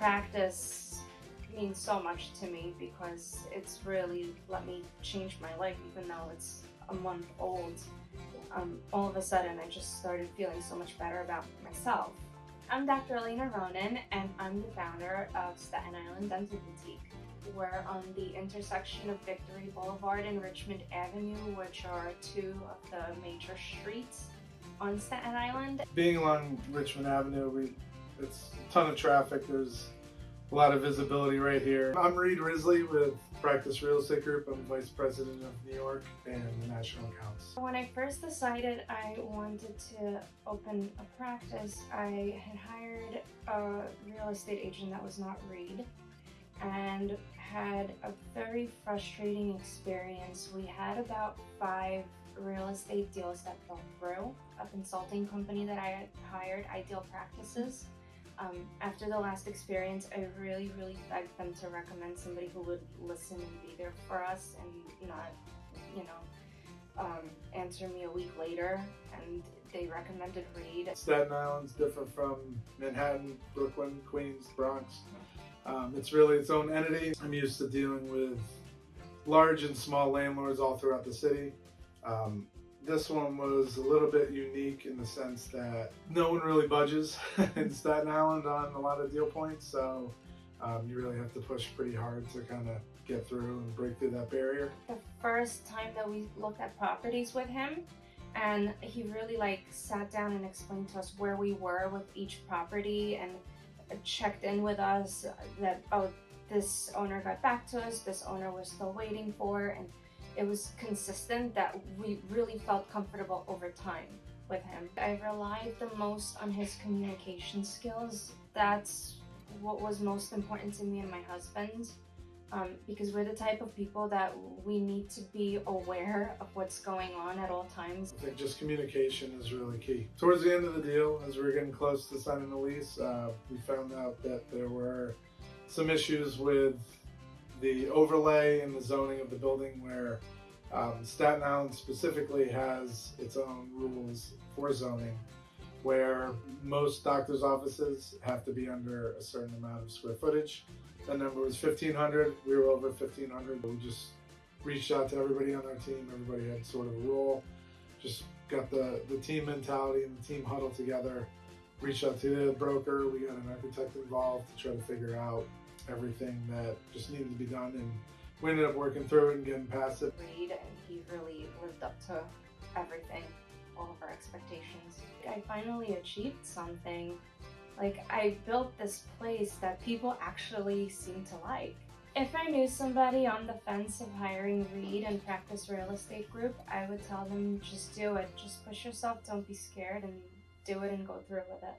practice means so much to me because it's really let me change my life, even though it's a month old. All of a sudden, I just started feeling so much better about myself. I'm Dr. Olena Ronan, and I'm the founder of Staten Island Dental Boutique. We're on the intersection of Victory Boulevard and Richmond Avenue, which are two of the major streets on Staten Island. Being along Richmond Avenue, it's a ton of traffic. There's a lot of visibility right here. I'm Reed Risley with Practice Real Estate Group. I'm Vice President of New York and the National Accounts. When I first decided I wanted to open a practice, I had hired a real estate agent that was not Reed and had a very frustrating experience. We had about 5 real estate deals that fell through. A consulting company that I had hired, Ideal Practices. After the last experience, I really begged them to recommend somebody who would listen and be there for us and not, answer me a week later, and they recommended Reed. Staten Island's different from Manhattan, Brooklyn, Queens, Bronx. It's really its own entity. I'm used to dealing with large and small landlords all throughout the city. This one was a little bit unique in the sense that no one really budges in Staten Island on a lot of deal points, so you really have to push pretty hard to kind of get through and break through that barrier. The first time that we looked at properties with him, and he really sat down and explained to us where we were with each property and checked in with us that, oh, this owner got back to us, this owner we're still waiting for, and it was consistent that we really felt comfortable over time with him. I relied the most on his communication skills. That's what was most important to me and my husband, because we're the type of people that we need to be aware of what's going on at all times. I think just communication is really key. Towards the end of the deal, as we were getting close to signing the lease, we found out that there were some issues with the overlay and the zoning of the building, where Staten Island specifically has its own rules for zoning, where most doctor's offices have to be under a certain amount of square footage. That number was 1,500. We were over 1,500. We just reached out to everybody on our team. Everybody had sort of a role. Just got the team mentality and the team huddle together. Reached out to the broker. We got an architect involved to try to figure out everything that just needed to be done, and we ended up working through it and getting past it. Reed, and he really lived up to everything, all of our expectations. I finally achieved something. I built this place that people actually seem to like. If I knew somebody on the fence of hiring Reed and Practice Real Estate Group, I would tell them just do it. Just push yourself, don't be scared, and do it and go through with it.